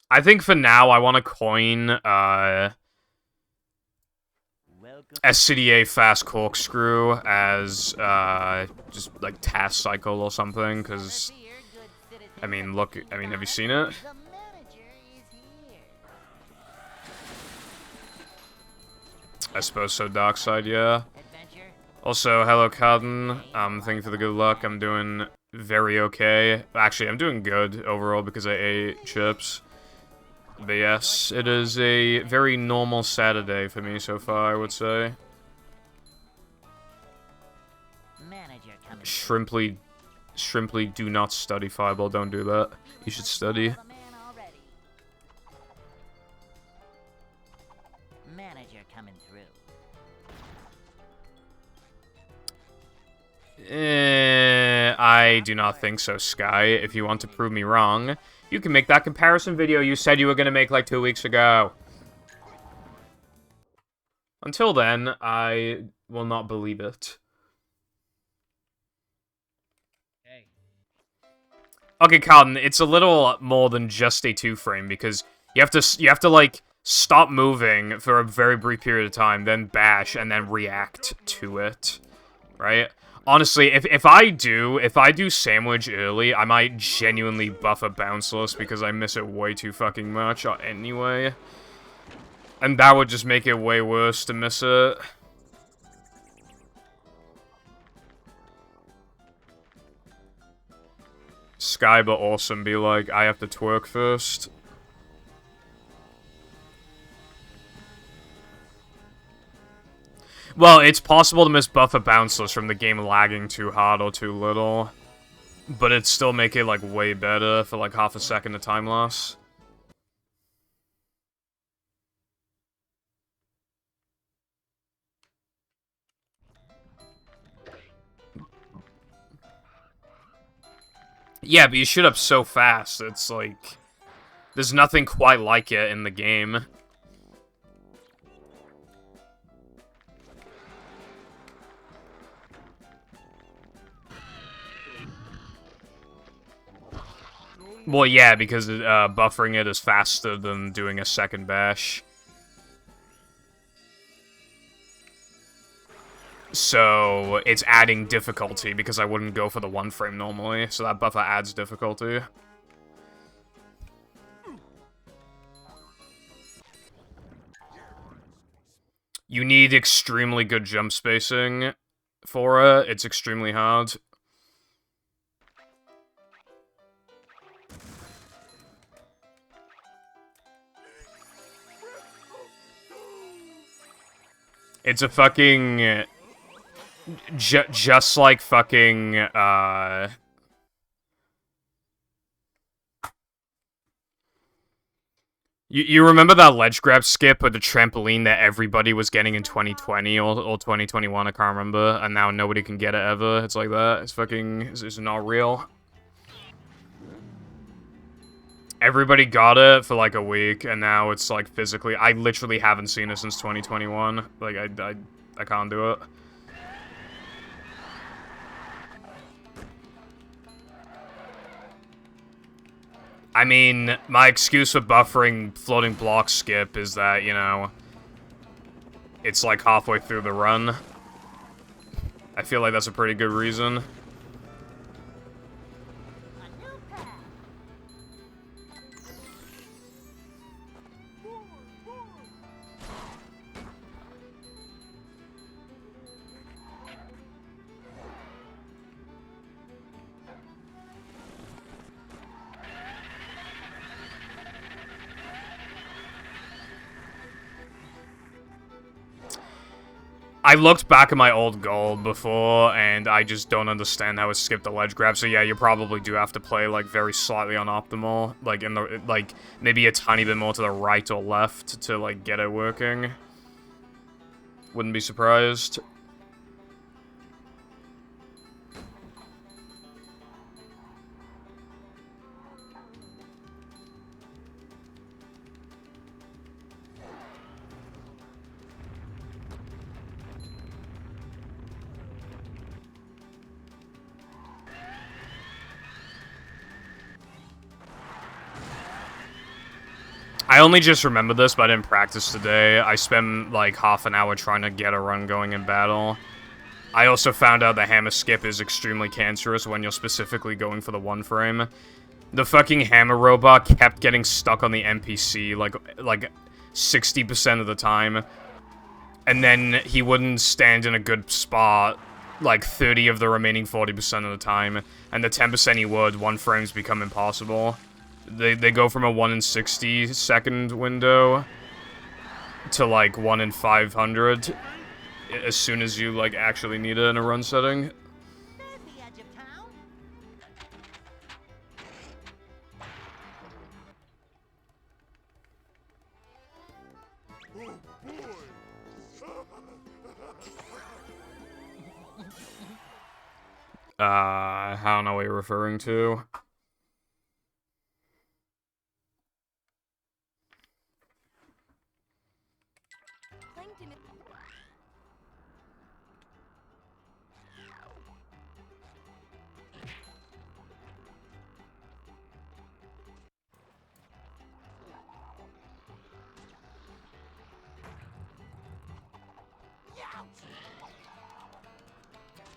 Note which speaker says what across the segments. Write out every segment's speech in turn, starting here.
Speaker 1: I think for now I want to coin SCDA Fast Corkscrew as just like task cycle or something, because I mean, look, I mean, have you seen it? I suppose so, Darkside, yeah. Also, hello, Cotton. Thank you for the good luck. I'm doing very okay. Actually, I'm doing good overall because I ate chips. But yes, it is a very normal Saturday for me so far, I would say. Shrimply, do not study, Fireball. Don't do that. You should study. I do not think so, Sky. If you want to prove me wrong, you can make that comparison video you said you were gonna make like 2 weeks ago. Until then, I will not believe it. Okay, Carlton, it's a little more than just a 2-frame, because you have to like stop moving for a very brief period of time, then bash, and then react to it, right? Honestly, if I do sandwich early, I might genuinely buff a bounceless because I miss it way too fucking much anyway. And that would just make it way worse to miss it. Sky but awesome be like, I have to twerk first. Well, it's possible to miss buff a bounceless from the game lagging too hard or too little. But it'd still make it, like, way better for, like, half a second of time loss. Yeah, but you shoot up so fast, it's like... There's nothing quite like it in the game. Well, yeah, because buffering it is faster than doing a second bash. So, it's adding difficulty, because I wouldn't go for the 1-frame normally, so that buffer adds difficulty. You need extremely good jump spacing for it. It's extremely hard. It's a fucking... just like fucking, You remember that ledge grab skip with the trampoline that everybody was getting in 2020 or 2021, I can't remember, and now nobody can get it ever? It's like that. It's fucking... It's not real. Everybody got it for like a week, and now it's like physically... I literally haven't seen it since 2021. Like, I can't do it. I mean, my excuse for buffering floating block skip is that, you know, it's like halfway through the run. I feel like that's a pretty good reason. I looked back at my old gold before, and I just don't understand how it skipped the ledge grab, so yeah, you probably do have to play, like, very slightly unoptimal, like, in the, like, maybe a tiny bit more to the right or left to, like, get it working. Wouldn't be surprised. I only just remember this, but I didn't practice today. I spent like half an hour trying to get a run going in battle. I also found out that hammer skip is extremely cancerous when you're specifically going for the one frame. The fucking hammer robot kept getting stuck on the NPC like 60% of the time. And then he wouldn't stand in a good spot like 30 of the remaining 40% of the time. And the 10% he would, one frames become impossible. They go from a 1 in 60 second window to like 1 in 500 as soon as you like actually need it in a run setting. I don't know what you're referring to.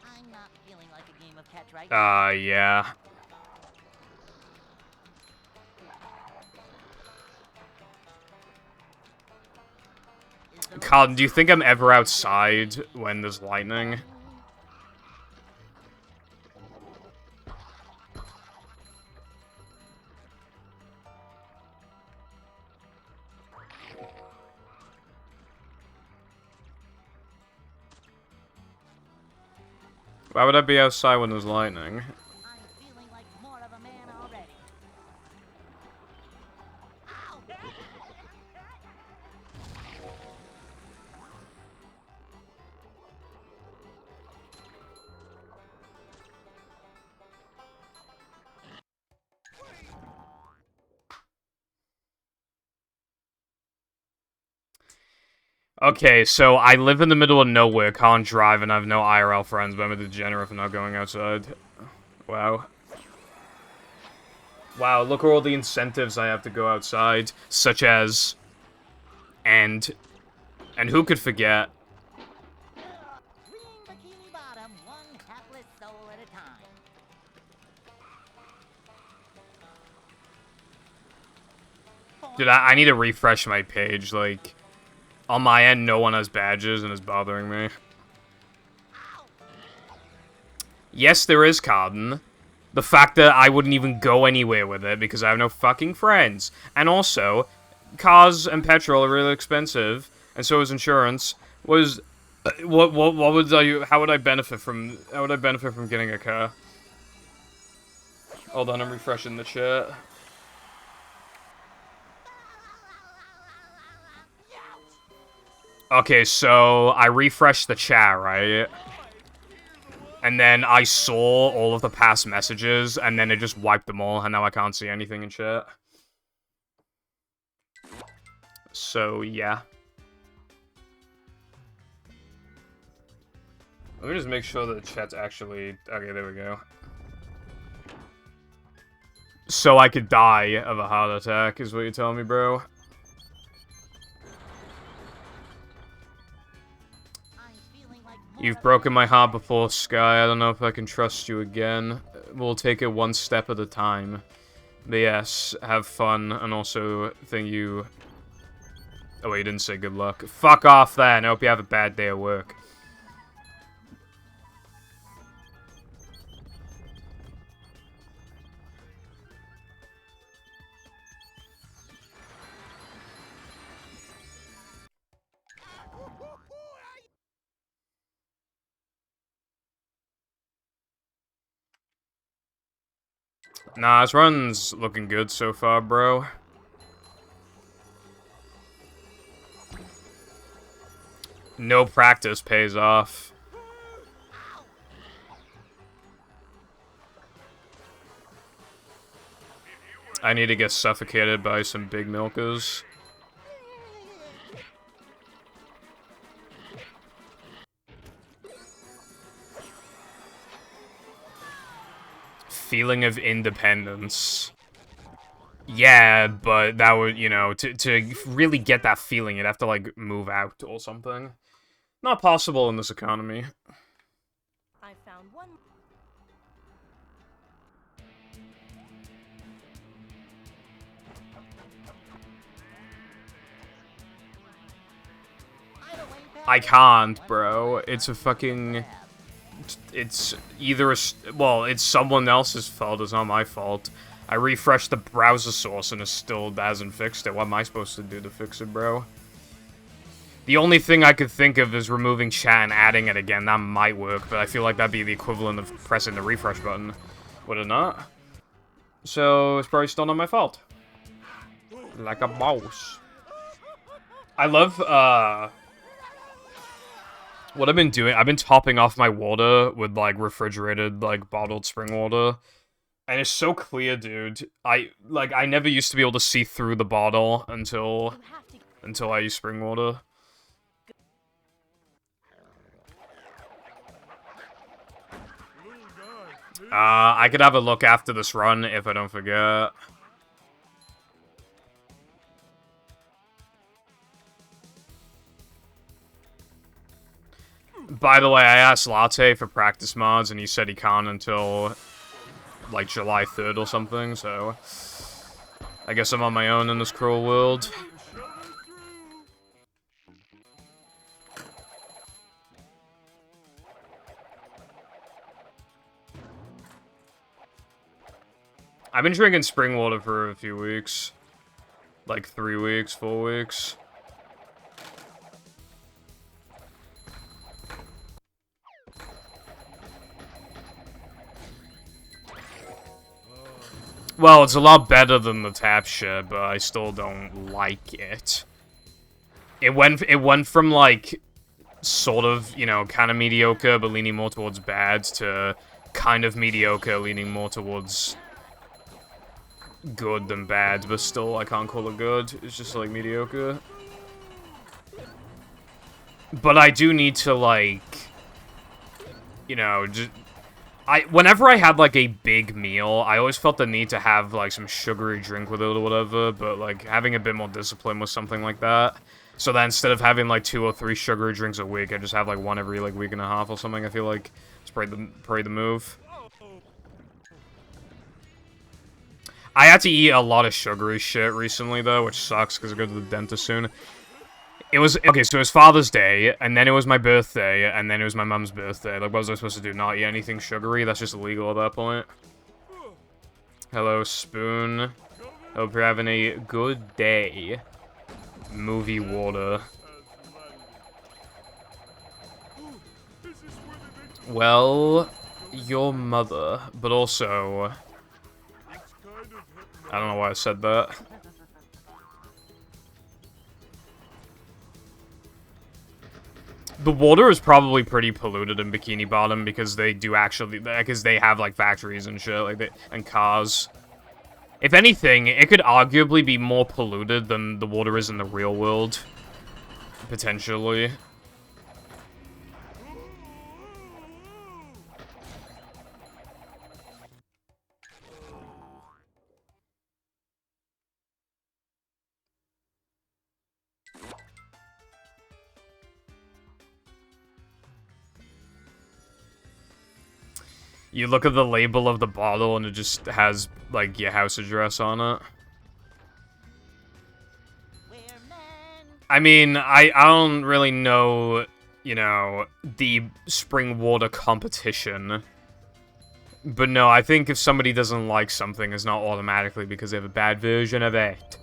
Speaker 2: I'm not feeling like a game of catch right.
Speaker 1: Yeah. Colin, do you think I'm ever outside when there's lightning? Why would I be outside when there's lightning?
Speaker 2: I'm feeling like more of a man already.
Speaker 1: Okay, so I live in the middle of nowhere, can't drive, and I have no IRL friends, but I'm a degenerate for not going outside. Wow. Wow, look at all the incentives I have to go outside, such as... And who could forget?
Speaker 2: Green Bikini Bottom, one hapless soul at a time.
Speaker 1: Dude, I need to refresh my page, like... On my end, no one has badges, and it's bothering me. Yes, there is Cardin. The fact that I wouldn't even go anywhere with it because I have no fucking friends. And also, cars and petrol are really expensive, and so is insurance. What would I, how would I benefit from getting a car? Hold on, I'm refreshing the chat. Okay, so I refreshed the chat, right? And then I saw all of the past messages, and then it just wiped them all, and now I can't see anything in chat. So, yeah. Let me just make sure that the chat's actually... Okay, there we go. So I could die of a heart attack, is what you're telling me, bro? You've broken my heart before, Sky. I don't know if I can trust you again. We'll take it one step at a time. But yes, have fun, and also thank you... Oh wait, you didn't say good luck. Fuck off then! I hope you have a bad day at work. Nah, this run's looking good so far, bro. No practice pays off. I need to get suffocated by some big milkers. Feeling of independence. Yeah, but that would, you know, to really get that feeling, you'd have to, like, move out or something. Not possible in this economy.
Speaker 2: I found one.
Speaker 1: I can't, bro. It's a fucking... It's either well, it's someone else's fault, it's not my fault. I refreshed the browser source and it still hasn't fixed it. What am I supposed to do to fix it, bro? The only thing I could think of is removing chat and adding it again. That might work, but I feel like that'd be the equivalent of pressing the refresh button. Would it not? So, it's probably still not my fault. Like a boss. I love, what I've been doing, I've been topping off my water with, like, refrigerated, like, bottled spring water. And it's so clear, dude. I never used to be able to see through the bottle until I use spring water. I could have a look after this run if I don't forget. By the way, I asked Latte for practice mods, and he said he can't until, like, July 3rd or something, so... I guess I'm on my own in this cruel world. I've been drinking spring water for a few weeks. Like 3 weeks, 4 weeks. Well, it's a lot better than the tap shit, but I still don't like it. It went from, like, sort of, you know, kind of mediocre, but leaning more towards bad, to kind of mediocre, leaning more towards good than bad, but still, I can't call it good. It's just, like, mediocre. But I do need to, like, you know, just... whenever I had, like, a big meal, I always felt the need to have, like, some sugary drink with it or whatever, but, like, having a bit more discipline with something like that. So that instead of having, like, 2 or 3 sugary drinks a week, I just have, like, one every, like, week and a half or something. I feel like it's probably the move. I had to eat a lot of sugary shit recently, though, which sucks, because I go to the dentist soon. It was, okay, so it was Father's Day, and then it was my birthday, and then it was my mum's birthday. Like, what was I supposed to do? Not eat anything sugary? That's just illegal at that point. Hello, Spoon. Hope you're having a good day. Movie water. Well, your mother, but also... I don't know why I said that. The water is probably pretty polluted in Bikini Bottom because they do actually, because they have, like, factories and shit, like, and cars. If anything, it could arguably be more polluted than the water is in the real world. Potentially. You look at the label of the bottle and it just has, like, your house address on it. I mean, I don't really know, you know, the spring water competition. But no, I think if somebody doesn't like something, it's not automatically because they have a bad version of it.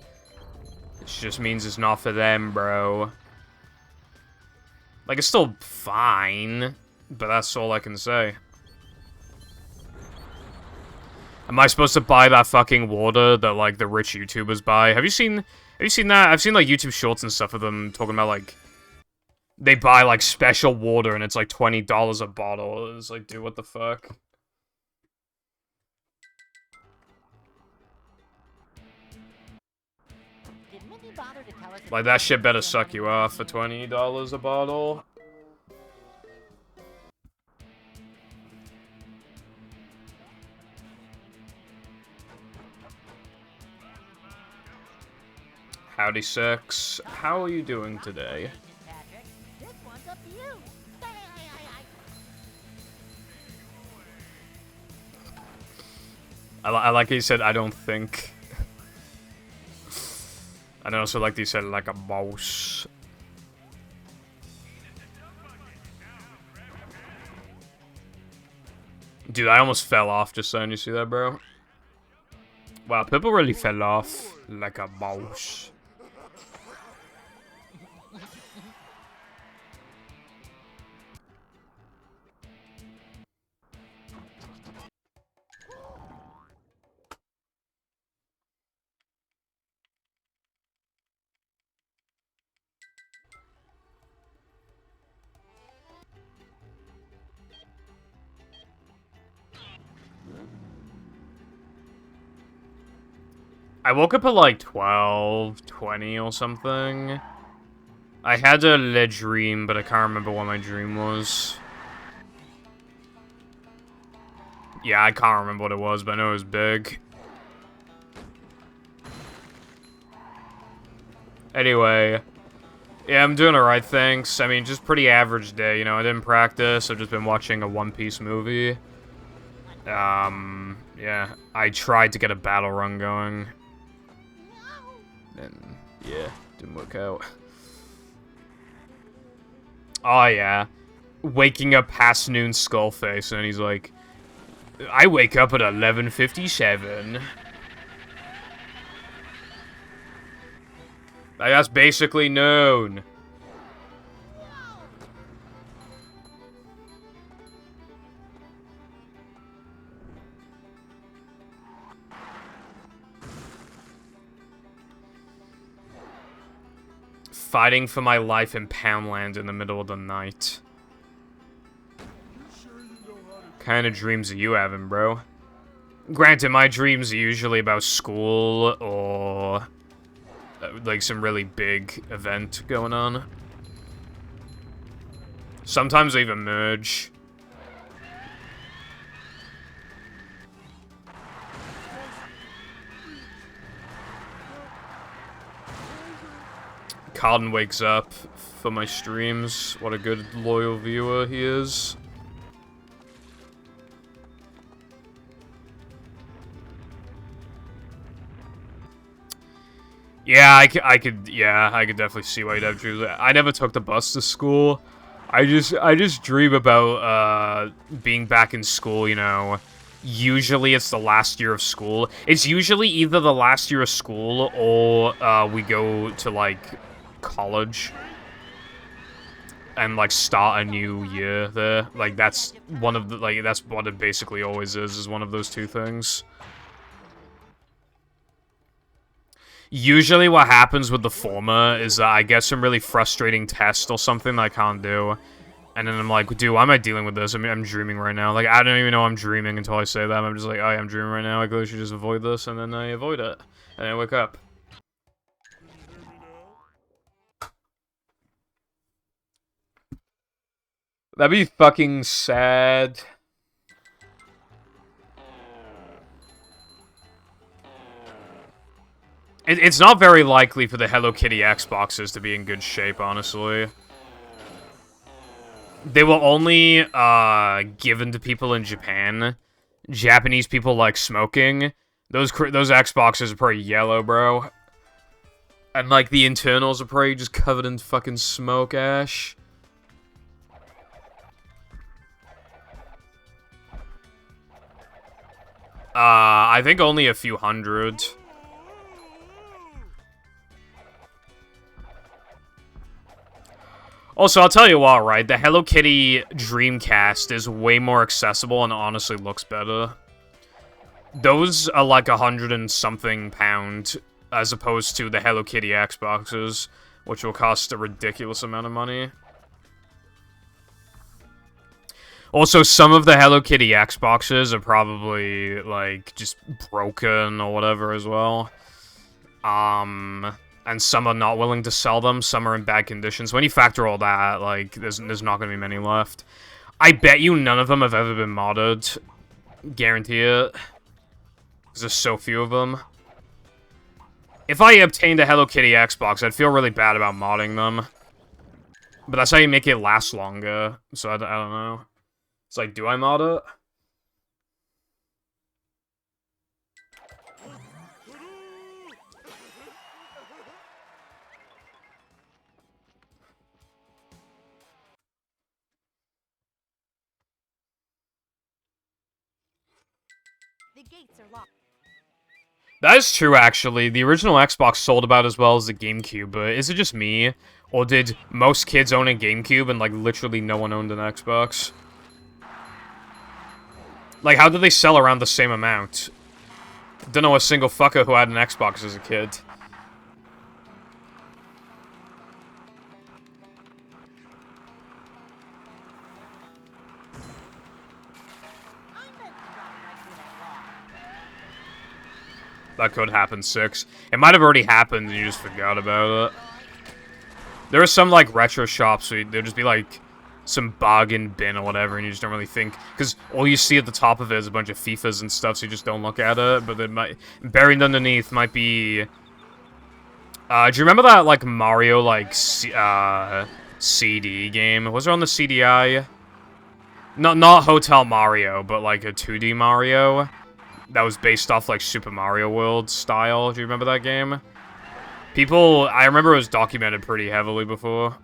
Speaker 1: It just means it's not for them, bro. Like, it's still fine, but that's all I can say. Am I supposed to buy that fucking water that, like, the rich YouTubers buy? Have you seen that? I've seen, like, YouTube shorts and stuff of them talking about, like, they buy, like, special water and it's, like, $20 a bottle. It's like, dude, what the fuck? Like, that shit better suck you off for $20 a bottle. Howdy, Six. How are you doing today?
Speaker 2: Patrick, this one's up to you.
Speaker 1: I like he said, I don't think. And also like he said, like a mouse. Dude, I almost fell off just saying. You see that, bro? Wow, people really fell off like a mouse. I woke up at like 12:20 or something. I had a dream, but I can't remember what my dream was. Yeah, I can't remember what it was, but I know it was big. Anyway, yeah, I'm doing alright, thanks. I mean, just pretty average day, you know, I didn't practice, I've just been watching a One Piece movie. Yeah, I tried to get a battle run going. And, yeah, didn't work out. Oh, yeah. Waking up past noon Skullface, and he's like, I wake up at 11:57. Like, that's basically noon. Fighting for my life in Poundland in the middle of the night. Kind of dreams are you having, bro? Granted, my dreams are usually about school or like some really big event going on. Sometimes they even merge. Carden wakes up for my streams. What a good, loyal viewer he is. Yeah, I could definitely see why you'd have dreams. I never took the bus to school. I just dream about, being back in school, you know. Usually it's the last year of school. It's usually either the last year of school or, we go to, like, college and like start a new year there. Like that's one of the that's what it basically always is one of those two things. Usually what happens with the former is that I get some really frustrating test or something that I can't do, and then I'm like, dude, why am I dealing with this? I mean, I'm dreaming right now. Like, I don't even know I'm dreaming until I say that. I'm just like, oh yeah, I'm dreaming right now. I really should just avoid this, and then I avoid it, and I wake up. That'd be fucking sad. It's not very likely for the Hello Kitty Xboxes to be in good shape, honestly. They were only, given to people in Japan. Japanese people like smoking. Those Xboxes are pretty yellow, bro. And, like, the internals are probably just covered in fucking smoke ash. I think only a few hundred. Also, I'll tell you what, right? The Hello Kitty Dreamcast is way more accessible and honestly looks better. Those are like 100 and something pound, as opposed to the Hello Kitty Xboxes, which will cost a ridiculous amount of money. Also, some of the Hello Kitty Xboxes are probably, like, just broken or whatever as well. And some are not willing to sell them, some are in bad conditions. When you factor all that, like, there's not gonna be many left. I bet you none of them have ever been modded. Guarantee it. Because there's so few of them. If I obtained a Hello Kitty Xbox, I'd feel really bad about modding them. But that's how you make it last longer. So I don't know. It's like, do I mod it?
Speaker 2: The gates are locked.
Speaker 1: That is true, actually. The original Xbox sold about as well as the GameCube, but is it just me? Or did most kids own a GameCube and, like, literally no one owned an Xbox? Like, how did they sell around the same amount? Don't know a single fucker who had an Xbox as a kid. That could happen, 6. It might have already happened and you just forgot about it. There are some, like, retro shops where there'll just be, like, some bargain bin or whatever, and you just don't really think... Because all you see at the top of it is a bunch of FIFAs and stuff, so you just don't look at it, but it might... Buried underneath might be... do you remember that, like, Mario, like, CD game? Was it on the CDI? Not Hotel Mario, but, like, a 2D Mario that was based off, like, Super Mario World style. Do you remember that game? I remember it was documented pretty heavily before.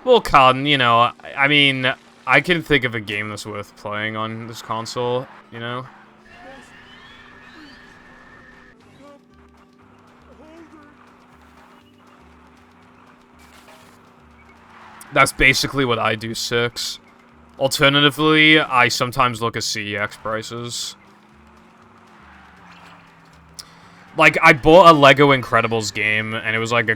Speaker 1: Well, Con, you know, I mean, I can think of a game that's worth playing on this console, you know? That's basically what I do, 6. Alternatively, I sometimes look at CEX prices. Like, I bought a Lego Incredibles game, and it was like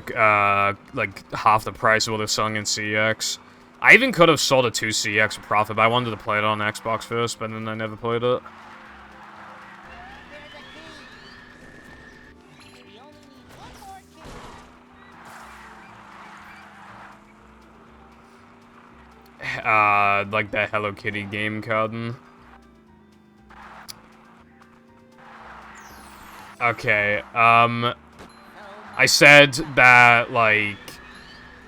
Speaker 1: like half the price of what they're selling in CEX. I even could have sold it to CEX for profit, but I wanted to play it on Xbox first, but then I never played it.
Speaker 2: There's a key. We only need one more key.
Speaker 1: Like that Hello Kitty game, Carden. Okay, I said that, like,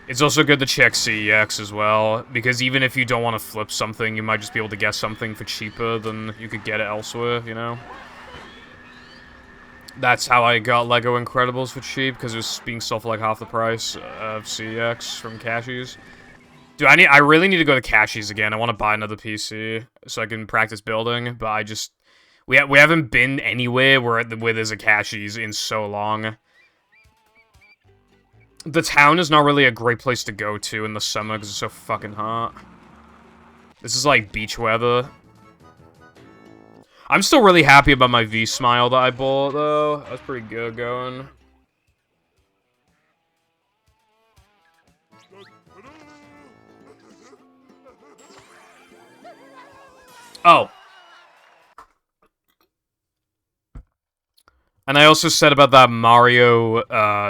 Speaker 1: it's also good to check CEX as well, because even if you don't want to flip something, you might just be able to get something for cheaper than you could get it elsewhere, you know? That's how I got Lego Incredibles for cheap, because it was being sold for like half the price of CEX from Cashies. Dude, I really need to go to Cashies again. I want to buy another PC so I can practice building, but I just... We haven't been anywhere where there's a Cashies in so long. The town is not really a great place to go to in the summer because it's so fucking hot. This is like beach weather. I'm still really happy about my V-Smile that I bought, though. That's pretty good going. Oh. And I also said about that Mario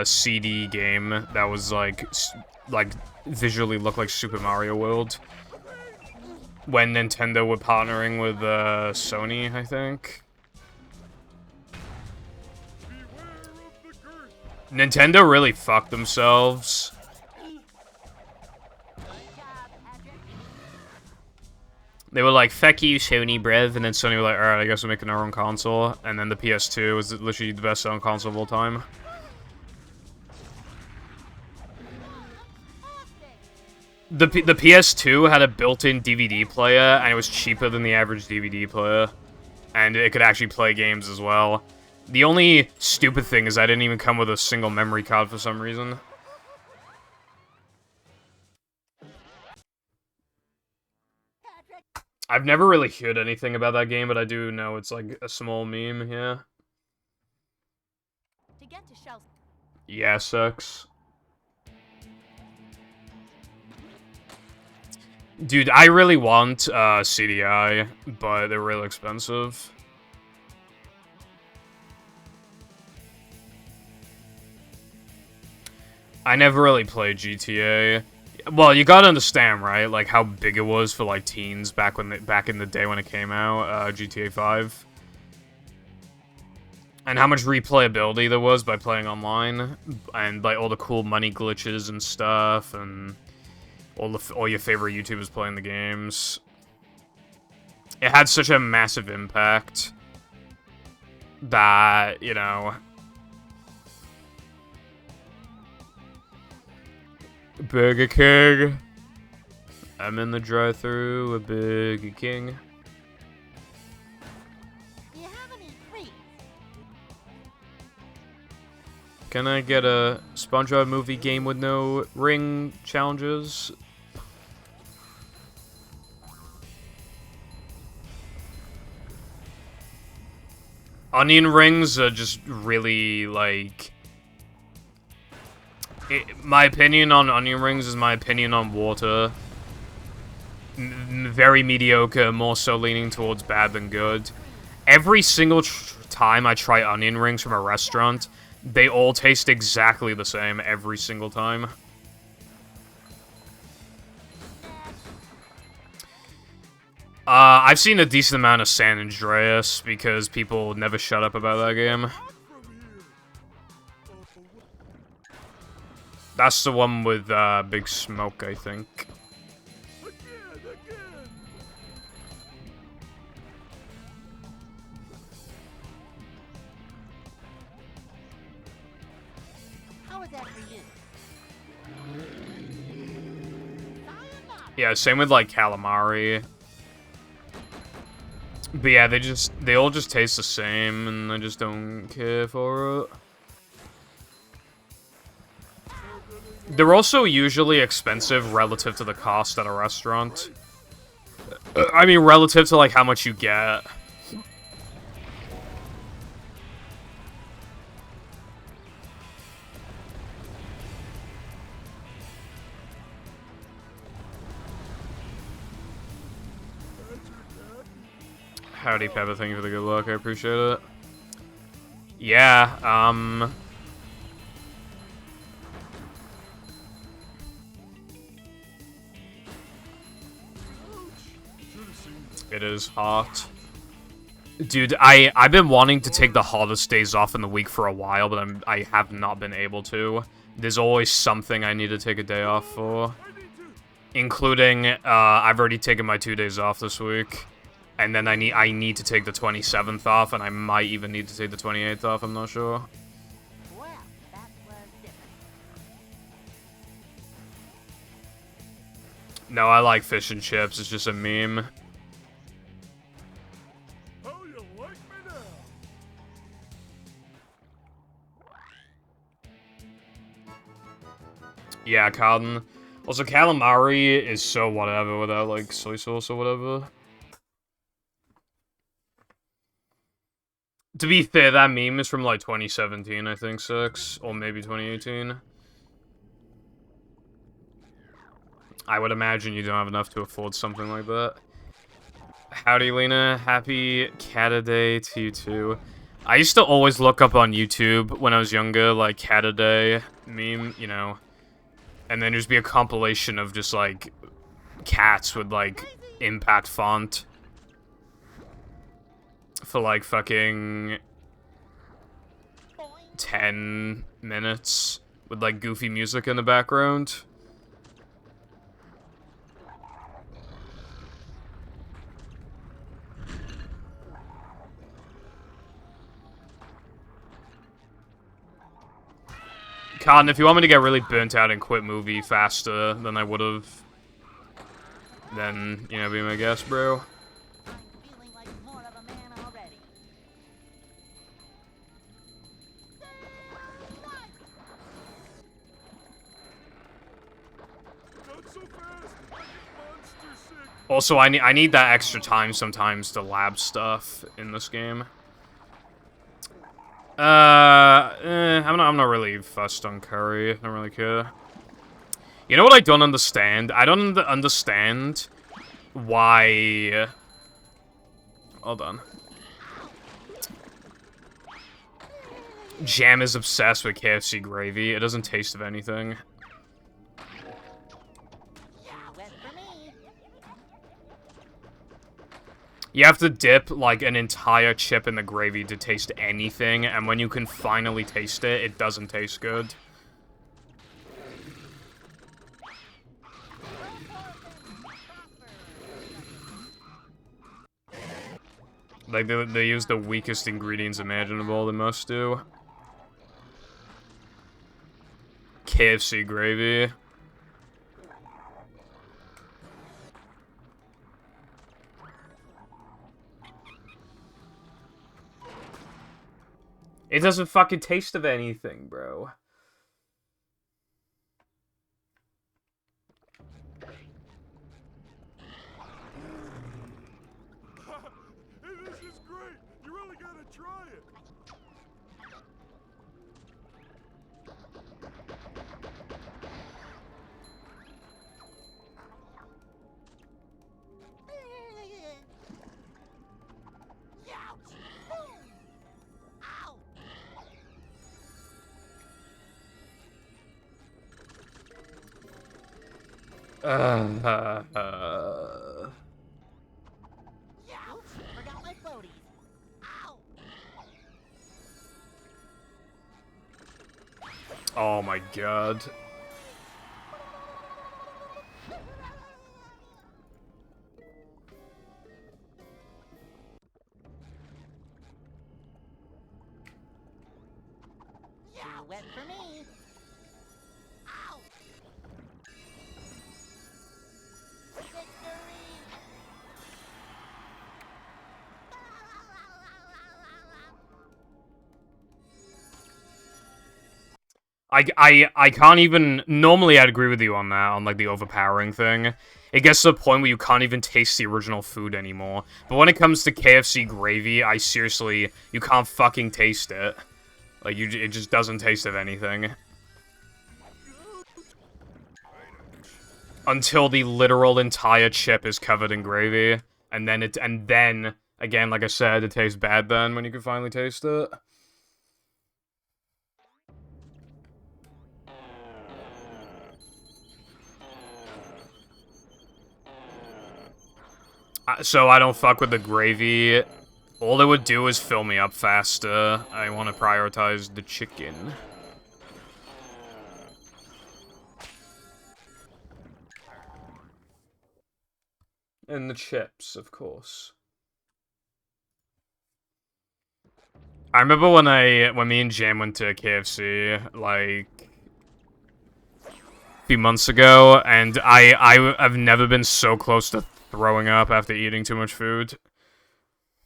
Speaker 1: CD game that was like visually looked like Super Mario World. When Nintendo were partnering with Sony, I think. Nintendo really fucked themselves. They were like, "Fuck you, Sony, brev," and then Sony were like, "Alright, I guess we're making our own console." And then the PS2 was literally the best-selling console of all time. The PS2 had a built-in DVD player, and it was cheaper than the average DVD player. And it could actually play games as well. The only stupid thing is I didn't even come with a single memory card for some reason. I've never really heard anything about that game, but I do know it's like a small meme, yeah.
Speaker 2: To get to Shell's.
Speaker 1: Yeah, sucks. Dude, I really want CDI, but they're really expensive. I never really played GTA. Well, you gotta understand, right? Like how big it was for like teens back in the day when it came out, GTA 5, and how much replayability there was by playing online, and like all the cool money glitches and stuff, and all your favorite YouTubers playing the games. It had such a massive impact that, you know, Burger King. I'm in the drive-thru with Burger King.
Speaker 2: Do you have any treats?
Speaker 1: Can I get a SpongeBob movie game with no ring challenges? Onion rings are just really, like... my opinion on onion rings is my opinion on water. Very mediocre, more so leaning towards bad than good. Every single time I try onion rings from a restaurant, they all taste exactly the same every single time. I've seen a decent amount of San Andreas because people never shut up about that game. That's the one with Big Smoke, I think.
Speaker 2: How is that for you?
Speaker 1: Yeah, same with like calamari. But yeah, they all just taste the same, and I just don't care for it. They're also usually expensive relative to the cost at a restaurant. I mean, relative to like how much you get. Howdy, Peppa, thank you for the good luck, I appreciate it. Yeah, it is hot. Dude, I've been wanting to take the hottest days off in the week for a while, but I have not been able to. There's always something I need to take a day off for. Including, I've already taken my 2 days off this week. And then I need to take the 27th off, and I might even need to take the 28th off, I'm not sure.
Speaker 2: Well, that was different.
Speaker 1: No, I like fish and chips, it's just a meme.
Speaker 3: How you like me now?
Speaker 1: Yeah, Cotton. Also, calamari is so whatever without, like, soy sauce or whatever. To be fair, that meme is from, like, 2017, I think, 6. Or maybe 2018. I would imagine you don't have enough to afford something like that. Howdy, Lena. Happy Cata Day to you, too. I used to always look up on YouTube when I was younger, like, Cata Day meme, you know. And then just be a compilation of just, like, cats with, like, impact font. For, like, fucking 10 minutes with, like, goofy music in the background. Cotton, if you want me to get really burnt out and quit movie faster than I would've, then, you know, be my guest, bro.
Speaker 2: I'm feeling like more of a man already.
Speaker 3: Not so fast! I get monster sick!
Speaker 1: Also, I need that extra time sometimes to lab stuff in this game. I'm not really fussed on curry. I don't really care. You know what I don't understand? I don't understand why... Hold on. Jam is obsessed with KFC gravy. It doesn't taste of anything. You have to dip, like, an entire chip in the gravy to taste anything, and when you can finally taste it, it doesn't taste good. Like, they use the weakest ingredients imaginable, they must do. KFC gravy. It doesn't fucking taste of anything, bro.
Speaker 3: Hey, this is great. You really gotta try it.
Speaker 2: Youch! Boom! Ow! Youch! Forgot my floaties. Ow!
Speaker 1: Oh my god.
Speaker 2: Too wet for me. Ow! Victory!
Speaker 1: I can't even... Normally I'd agree with you on that, on, like, the overpowering thing. It gets to the point where you can't even taste the original food anymore. But when it comes to KFC gravy, I seriously... You can't fucking taste it. Like, it just doesn't taste of anything. Until the literal entire chip is covered in gravy. And then, again, like I said, it tastes bad then when you can finally taste it. So I don't fuck with the gravy. All it would do is fill me up faster. I want to prioritize the chicken. And the chips, of course. I remember when me and Jam went to KFC, like, a few months ago, and I've never been so close to throwing up after eating too much food.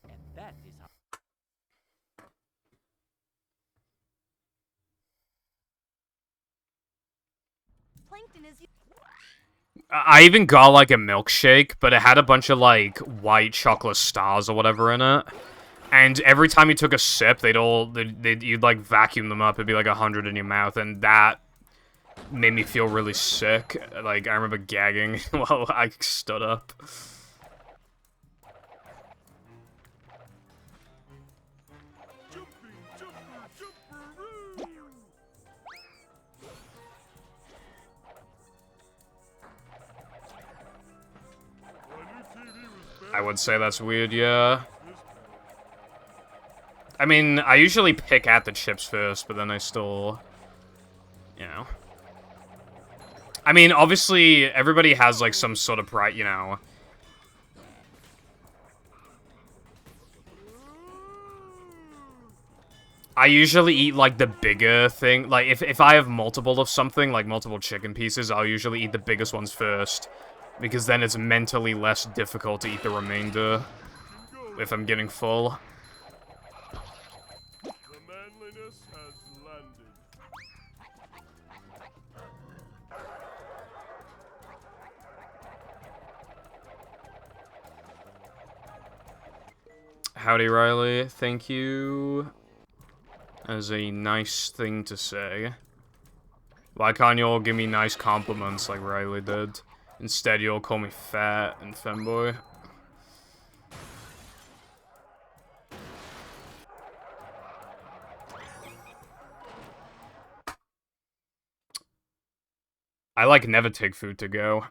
Speaker 4: And that is how
Speaker 2: Plankton is...
Speaker 1: I even got, like, a milkshake, but it had a bunch of, like, white chocolate stars or whatever in it. And every time you took a sip, you'd, like, vacuum them up. It'd be, like, 100 in your mouth, and that made me feel really sick. Like, I remember gagging while I stood up.
Speaker 3: Jumping, jumper, jumperoo! Well, I knew TV was bad.
Speaker 1: I would say that's weird, yeah.
Speaker 3: This
Speaker 1: I mean, I usually pick at the chips first, but then I still... You know. I mean, obviously, everybody has, like, some sort of pride, you know. I usually eat, like, the bigger thing. Like, if I have multiple of something, like multiple chicken pieces, I'll usually eat the biggest ones first. Because then it's mentally less difficult to eat the remainder if I'm getting full.
Speaker 3: The manliness has landed.
Speaker 1: Howdy, Riley. Thank you. As a nice thing to say. Why can't you all give me nice compliments like Riley did? Instead, you all call me fat and femboy. I, like, never take food to go.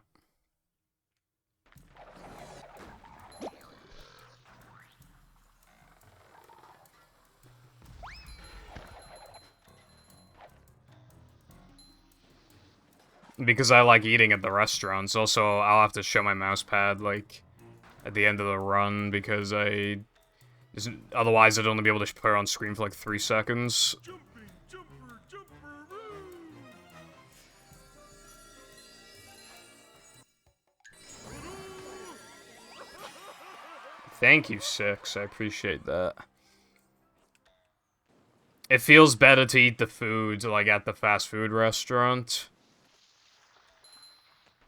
Speaker 1: Because I like eating at the restaurants. Also, I'll have to show my mouse pad, like, at the end of the run, because otherwise I'd only be able to put it on screen for like 3 seconds.
Speaker 3: Jumping, jumper, jumper,
Speaker 1: Thank you, Six. I appreciate that. It feels better to eat the food, like, at the fast food restaurant.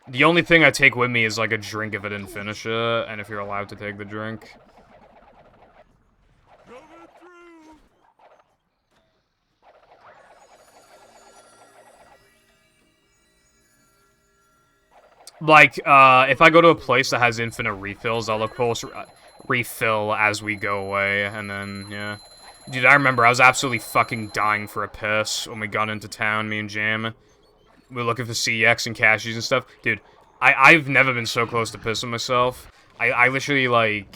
Speaker 1: The only thing I take with me is, like, a drink if I didn't finish it, and if you're allowed to take the drink.
Speaker 3: coming through.
Speaker 1: Like, if I go to a place that has infinite refills, I'll of course refill as we go away, and then, yeah. Dude, I remember I was absolutely fucking dying for a piss when we got into town, me and Jam. We were looking for CX and cashies and stuff. Dude, I've never been so close to pissing myself. I literally, like...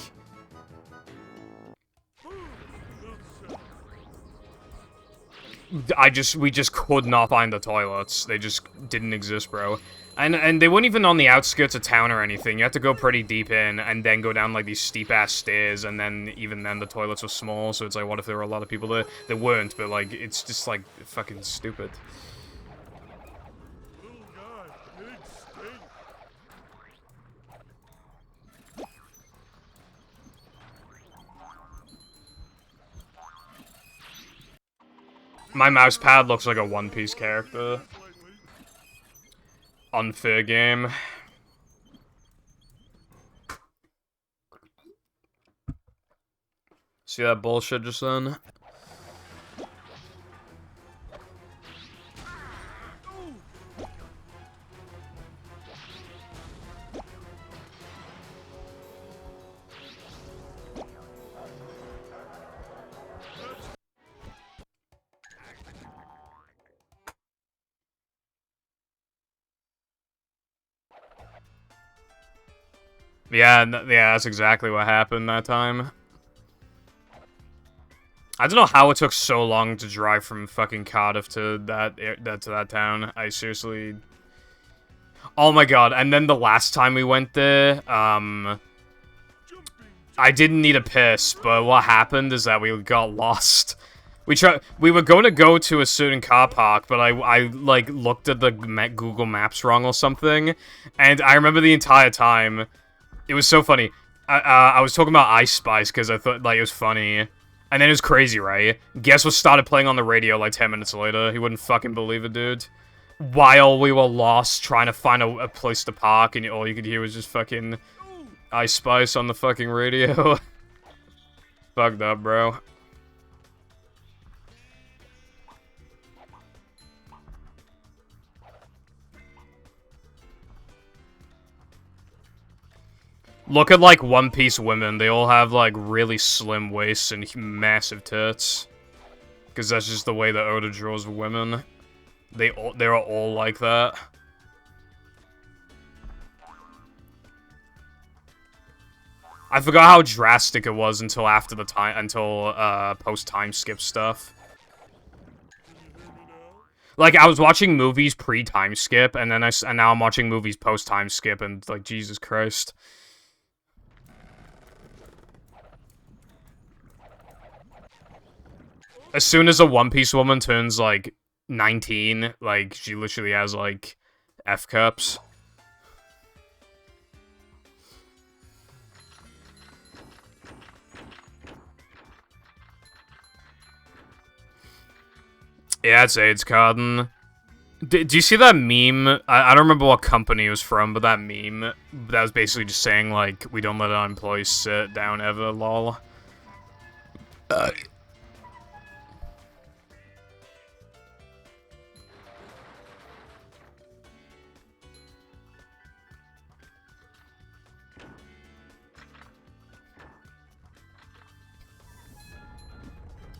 Speaker 1: we just could not find the toilets. They just didn't exist, bro. And they weren't even on the outskirts of town or anything. You had to go pretty deep in, and then go down, like, these steep-ass stairs, and then, even then, the toilets were small, so it's like, what if there were a lot of people there? There weren't, but, like, it's just, like, fucking stupid.
Speaker 3: Little guy, big stink.
Speaker 1: My mouse pad looks like a One Piece character.
Speaker 3: Slightly.
Speaker 1: Unfair game. See that bullshit just then? Yeah, yeah, that's exactly what happened that time. I don't know how it took so long to drive from fucking Cardiff to that town. I seriously... Oh my god, and then the last time we went there, I didn't need a piss, but what happened is that we got lost. We were going to go to a certain car park, but I like, looked at the Google Maps wrong or something, and I remember the entire time... It was so funny. I was talking about Ice Spice because I thought, like, it was funny. And then it was crazy, right? Guess what started playing on the radio, like, 10 minutes later? He wouldn't fucking believe it, dude. While we were lost, trying to find a place to park, and all you could hear was just fucking Ice Spice on the fucking radio. Fucked up, bro. Look at, like, One Piece women. They all have, like, really slim waists and massive tits. Because that's just the way that Oda draws women. They're all like that. I forgot how drastic it was until after the post-time skip stuff. Like, I was watching movies pre-time skip, and then now I'm watching movies post-time skip, and, like, Jesus Christ. As soon as a One Piece woman turns, like, 19, like, she literally has, like, F-cups. Yeah, it's AIDS Carden. Do you see that meme? I don't remember what company it was from, but that meme that was basically just saying, like, we don't let our employees sit down ever, lol.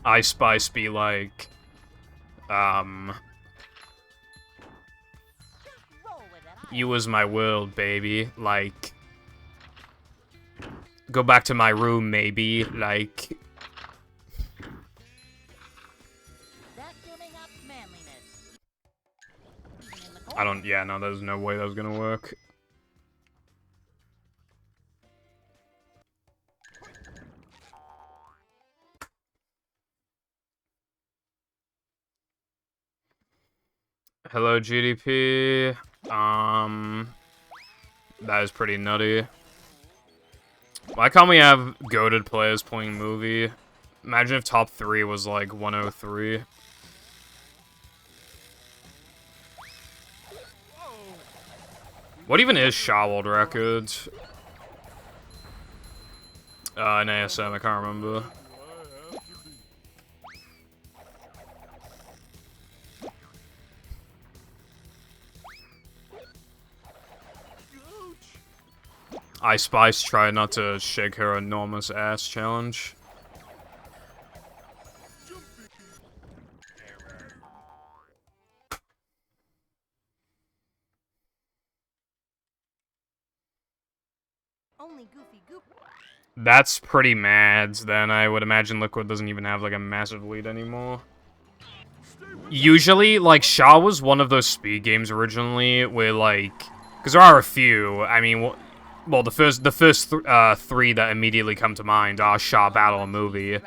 Speaker 1: Ice Spice be like,
Speaker 2: Roll with it.
Speaker 1: you was my world, baby, like, go back to my room, maybe, like,
Speaker 2: Vacuuming up manliness. Even in the
Speaker 1: Yeah, no, there's no way that was gonna work. Hello, GDP. That is pretty nutty. Why can't we have goated players playing movie? Imagine if top 3 was like 103. What even is Shaw World Record? An ASM, I can't remember. Ice Spice tried not to shake her enormous ass challenge.
Speaker 2: Only Goofy Goop.
Speaker 1: That's pretty mad, then I would imagine Liquid doesn't even have like a massive lead anymore. Usually, like, Shaw was one of those speed games originally where, like, because there are a few, I mean, well, the first 3 that immediately come to mind are Shaw, Battle, and Movie.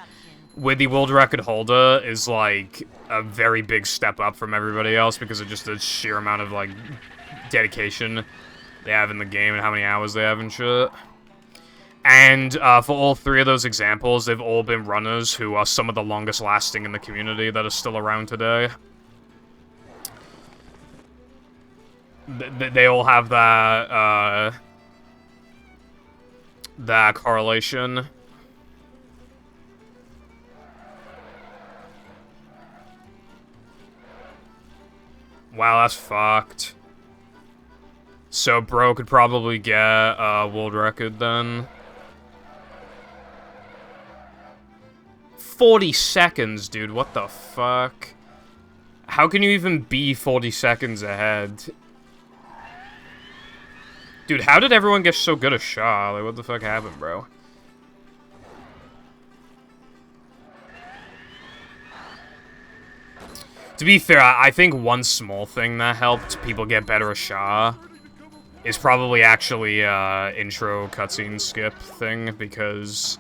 Speaker 1: Where the world record holder is, like, a very big step up from everybody else because of just the sheer amount of, like, dedication they have in the game and how many hours they have and shit. And for all 3 of those examples, they've all been runners who are some of the longest lasting in the community that are still around today. They all have that correlation. Wow, that's fucked. So bro could probably get a world record then. 40 seconds, dude, what the fuck? How can you even be 40 seconds ahead? Dude, how did everyone get so good at Shaw? Like, what the fuck happened, bro? To be fair, I think one small thing that helped people get better at Shaw is probably actually intro cutscene skip thing, because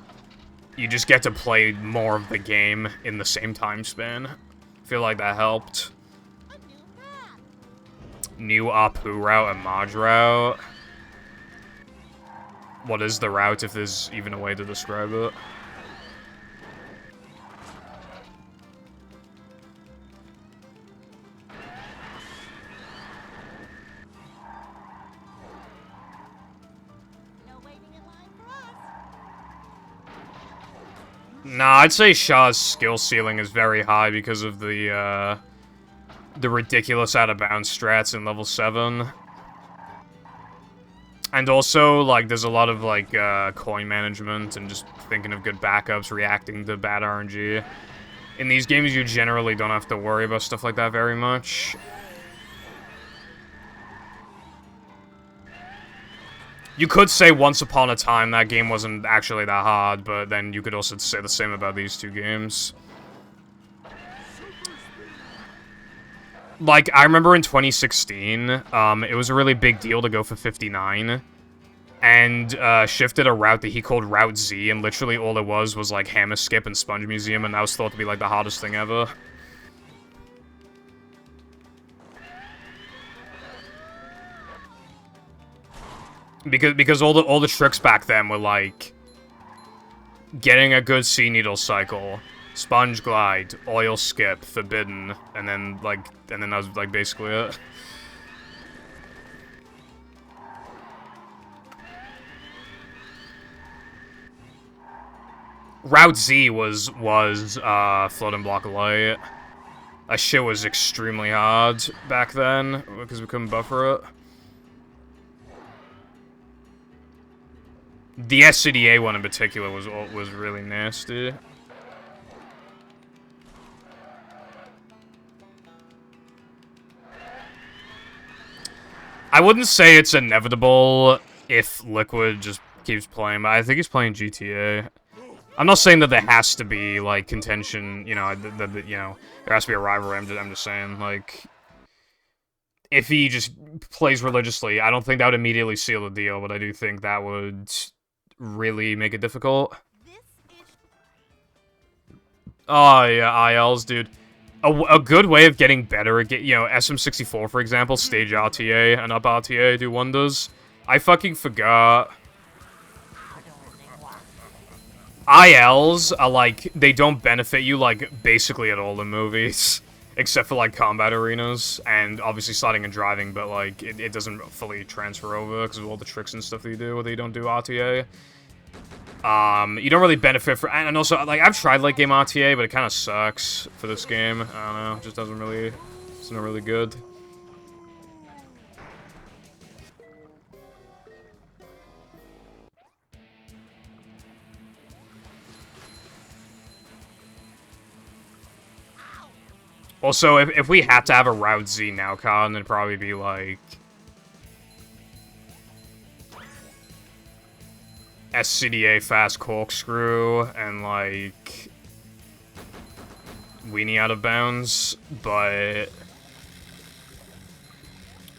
Speaker 1: you just get to play more of the game in the same time span. I feel like that helped. New Apu route and Maj route. What is the route, if there's even a way to describe it?
Speaker 2: No waiting in line for us.
Speaker 1: Nah, I'd say Shaw's skill ceiling is very high because of the ridiculous out-of-bounds strats in level 7. And also, like, there's a lot of, like, coin management and just thinking of good backups, reacting to bad RNG. In these games, you generally don't have to worry about stuff like that very much. You could say once upon a time that game wasn't actually that hard, but then you could also say the same about these 2 games. Like, I remember in 2016, it was a really big deal to go for 59, and shifted a route that he called Route Z, and literally all it was like Hammer Skip and Sponge Museum, and that was thought to be like the hardest thing ever. Because all the tricks back then were like getting a good Sea Needle cycle, Sponge Glide, Oil Skip, Forbidden, and then that was like basically it. Route Z was Floating Block of Light. That shit was extremely hard back then because we couldn't buffer it. The SCDA one in particular was really nasty. I wouldn't say it's inevitable if Liquid just keeps playing, but I think he's playing GTA. I'm not saying that there has to be, like, contention, you know, you know, there has to be a rivalry. I'm just saying, like, if he just plays religiously. I don't think that would immediately seal the deal, but I do think that would really make it difficult. Oh, yeah, ILs, dude. A good way of getting better at, SM64, for example, stage RTA and up RTA do wonders. I fucking forgot. ILs are, like, they don't benefit you, like, basically at all in movies. Except for, like, combat arenas, and obviously sliding and driving, but, like, it doesn't fully transfer over because of all the tricks and stuff that you do, whether you don't do RTA. You don't really benefit for, and also, like, I've tried late game RTA, but it kind of sucks for this game. I don't know, it just doesn't really, it's not really good. Also, if we had to have a Route Z now, Con, it'd probably be, like... SCDA Fast Corkscrew, and, like... Weenie Out of Bounds, but...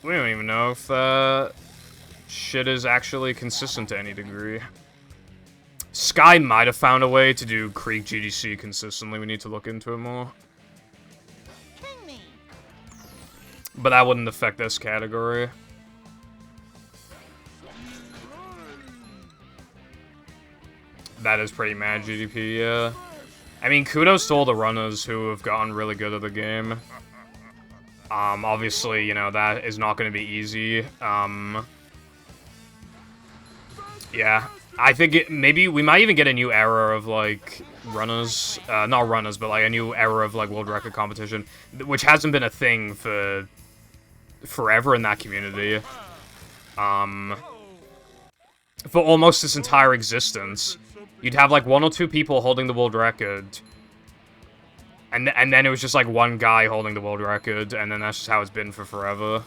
Speaker 1: We don't even know if that shit is actually consistent to any degree. Sky might have found a way to do Krieg GDC consistently, we need to look into it more. But that wouldn't affect this category. That is pretty mad GDP, yeah. I mean, kudos to all the runners who have gotten really good at the game. Obviously, you know, that is not going to be easy. Yeah. I think maybe we might even get a new era of, like, runners. Not runners, but, like, a new era of, like, world record competition. Which hasn't been a thing for... forever in that community. For almost this entire existence. You'd have like 1 or 2 people holding the world record. And then it was just like one guy holding the world record, and then that's just how it's been for forever.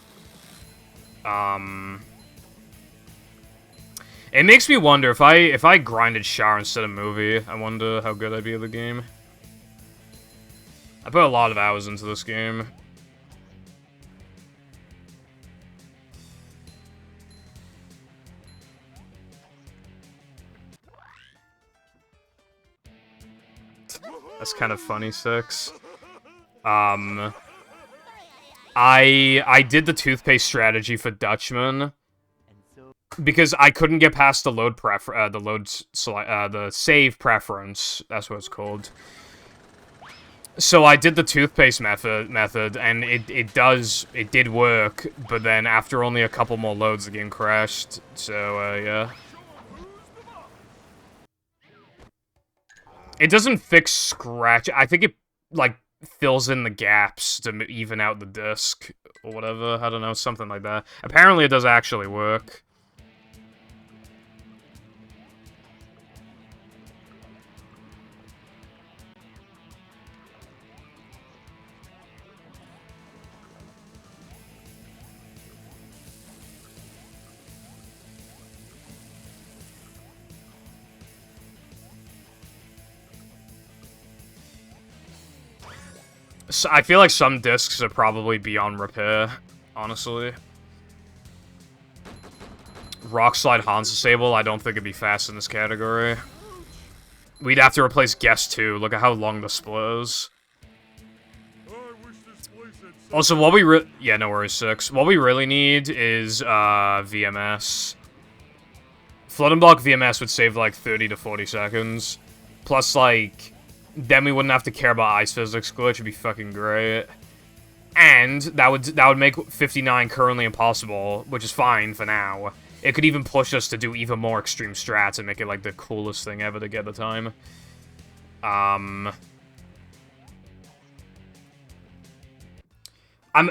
Speaker 1: It makes me wonder if I grinded Char instead of movie, I wonder how good I'd be at the game. I put a lot of hours into this game. That's kind of funny, Six. I did the toothpaste strategy for Dutchman because I couldn't get past the load the save preference. That's what it's called. So I did the toothpaste method, and it did work. But then after only a couple more loads, the game crashed. So yeah. It doesn't fix scratch. I think it, like, fills in the gaps to even out the disc or whatever. I don't know, something like that. Apparently it does actually work. So I feel like some discs are probably beyond repair, honestly. Rockslide Hans Disable, I don't think it'd be fast in this category. We'd have to replace Guest 2. Look at how long the split is. Also, what we yeah, no worries, 6. What we really need is, VMS. Flood and Block VMS would save, like, 30 to 40 seconds. Plus, like... Then we wouldn't have to care about Ice Physics glitch, it'd be fucking great. And that would make 59 currently impossible, which is fine for now. It could even push us to do even more extreme strats and make it like the coolest thing ever to get the time.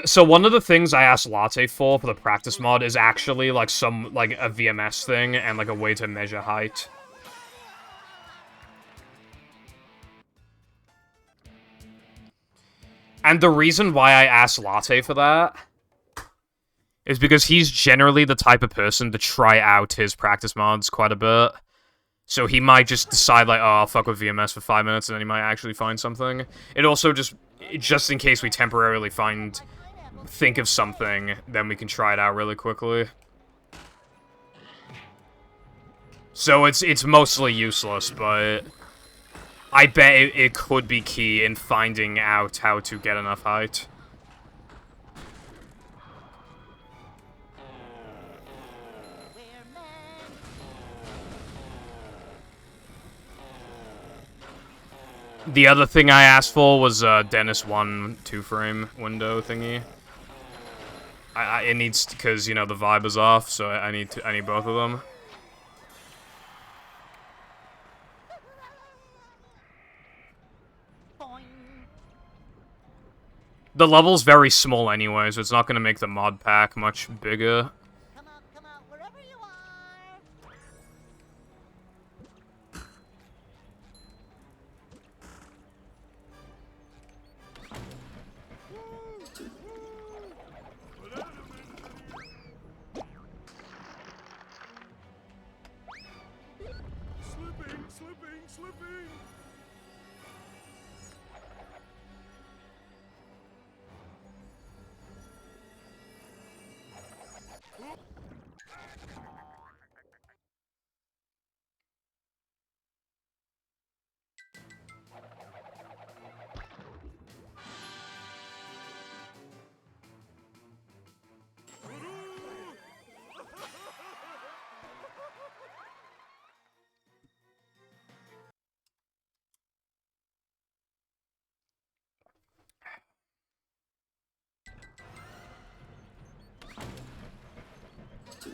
Speaker 1: So one of the things I asked Latte for the practice mod is actually like a VMS thing and like a way to measure height. And the reason why I asked Latte for that is because he's generally the type of person to try out his practice mods quite a bit. So he might just decide, like, oh, I'll fuck with VMS for 5 minutes, and then he might actually find something. It also just in case we temporarily find think of something, then we can try it out really quickly. So it's mostly useless, but I bet it could be key in finding out how to get enough height.
Speaker 2: We're men.
Speaker 1: The other thing I asked for was Dennis 1 2-frame window thingy. It needs, because, you know, the vibe is off, so I need both of them.
Speaker 2: Boing.
Speaker 1: The level's very small anyway, so it's not going to make the mod pack much bigger.
Speaker 2: Come out, wherever you are.
Speaker 3: Slipping.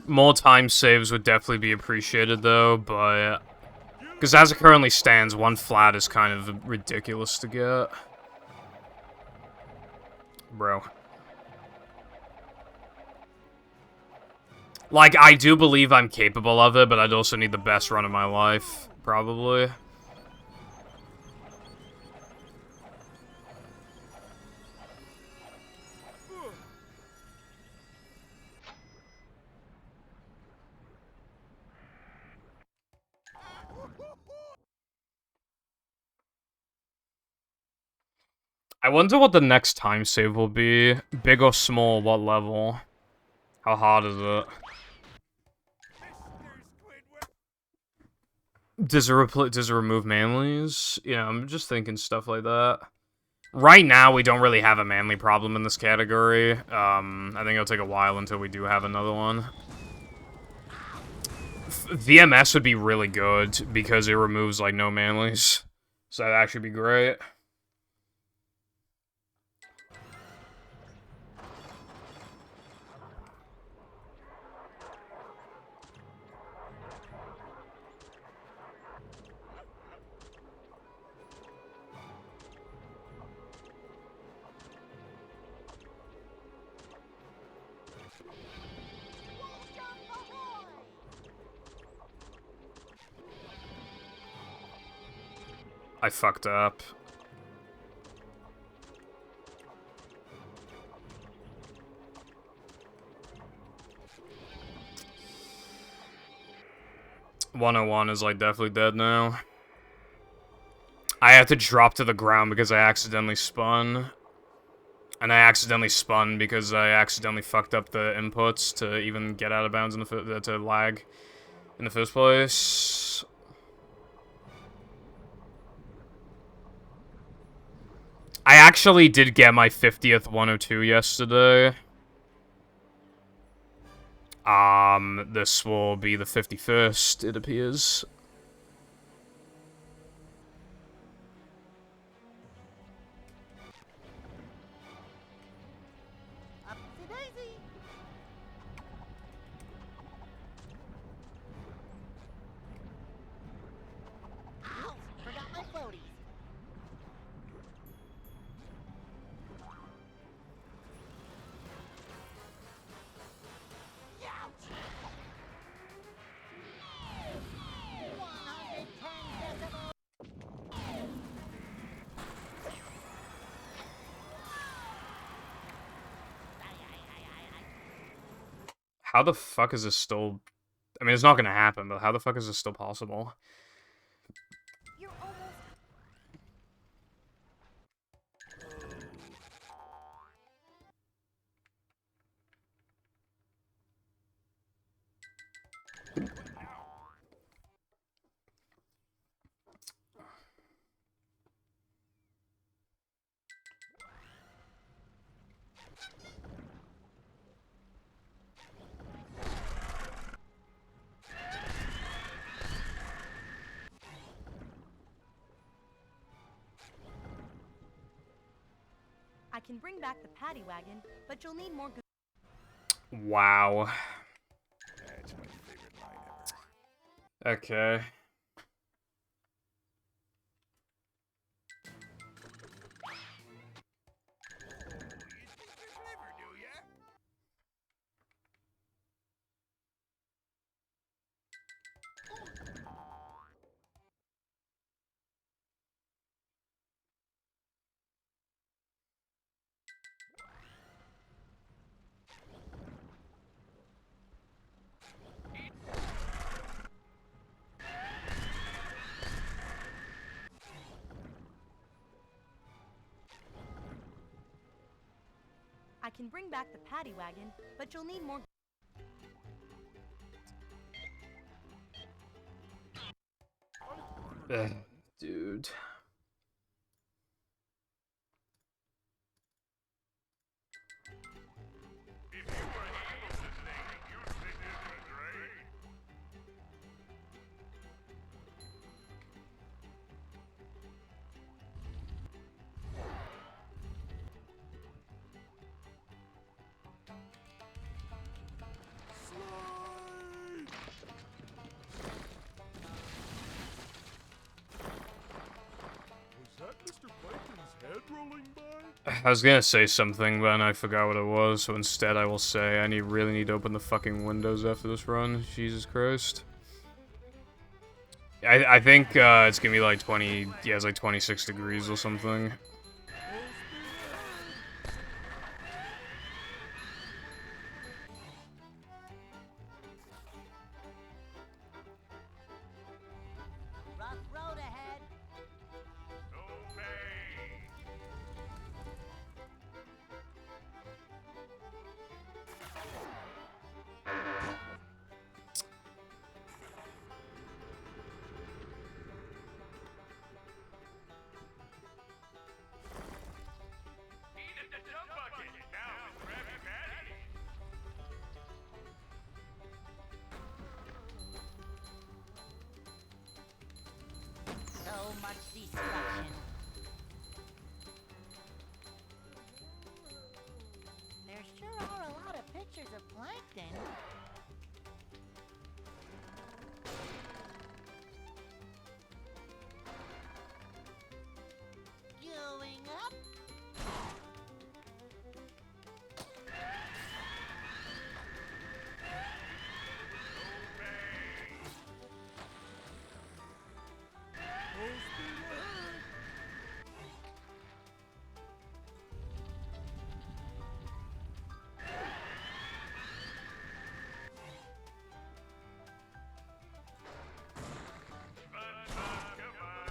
Speaker 1: More time saves would definitely be appreciated, though, but... Because as it currently stands, one flat is kind of ridiculous to get. Bro. Like, I do believe I'm capable of it, but I'd also need the best run of my life, probably. I wonder what the next time save will be. Big or small, what level? How hard is it? Does it remove manlies? Yeah, I'm just thinking stuff like that. Right now, we don't really have a manly problem in this category. I think it'll take a while until we do have another one. VMS would be really good because it removes, like, no manlies. So that'd actually be great. I fucked up. .101 is, like, definitely dead now. I had to drop to the ground because I accidentally spun. And I accidentally spun because I accidentally fucked up the inputs to even get out of bounds in the to lag in the first place. I actually did get my 50th 102 yesterday. This will be the 51st, it appears.
Speaker 2: Upsy daisy. Ouch, forgot my floaties. Ouch. 110 decibels.
Speaker 1: How the fuck is this still... I mean, it's not gonna happen, but how the fuck is this still possible?
Speaker 2: You're almost.
Speaker 5: can bring back the paddy wagon, but you'll need more good.
Speaker 1: Wow.
Speaker 3: That's my favorite line ever.
Speaker 1: Okay.
Speaker 3: Clever, do ya?
Speaker 5: I can bring back the paddy wagon, but you'll need more.
Speaker 1: Ugh, dude.
Speaker 3: If you were able to think, you'd think this was great. Slide! Was that Mr. Plankton's head rolling by?
Speaker 1: I was gonna say something, but then I forgot what it was, so instead I will say I really need to open the fucking windows after this run. Jesus Christ. I think it's gonna be like 20, yeah, it's like 26 degrees or something.
Speaker 2: Rough road ahead.
Speaker 3: Obey! Eat at the jump bucket! Now with Krabby Patty!
Speaker 2: So much destruction. There sure are a lot of pictures of plankton. Going up.
Speaker 3: SpongeBob, come on, give up.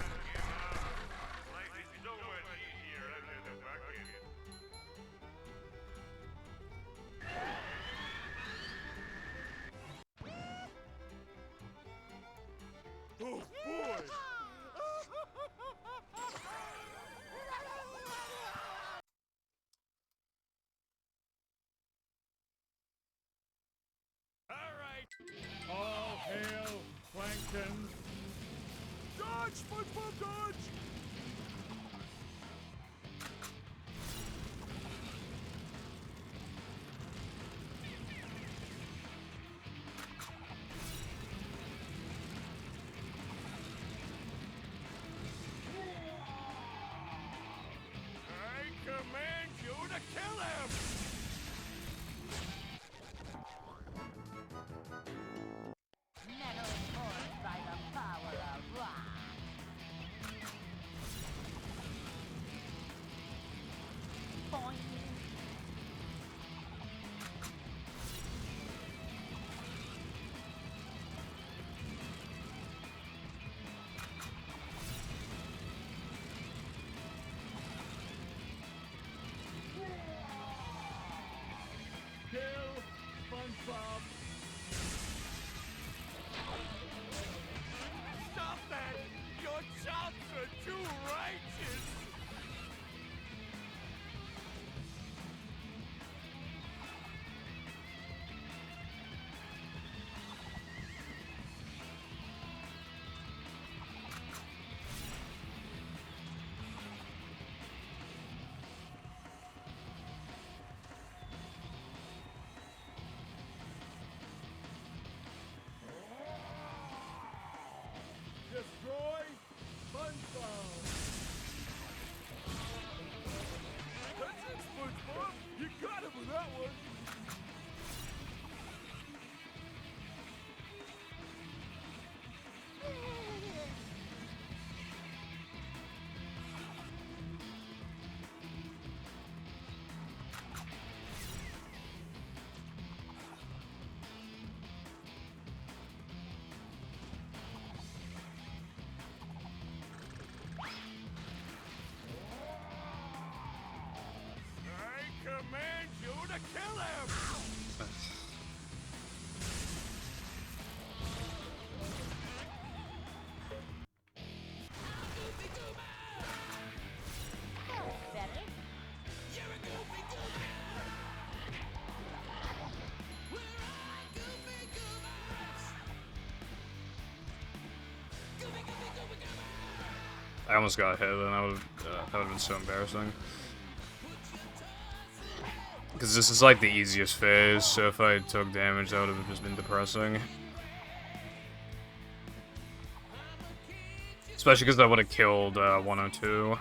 Speaker 3: Life is so much easier under the bucket. Oh boy! All right. All hail, Plankton. Dodge, SpongeBob, dodge! I command you to kill him!
Speaker 2: Metal forged by the power of rock. Boing.
Speaker 3: Kill SpongeBob! Stop that! Your chops are too righteous!
Speaker 1: I almost got hit, and that would have been so embarrassing. Because this is like the easiest phase, so if I took damage, that would have just been depressing. Especially because that would have killed 102.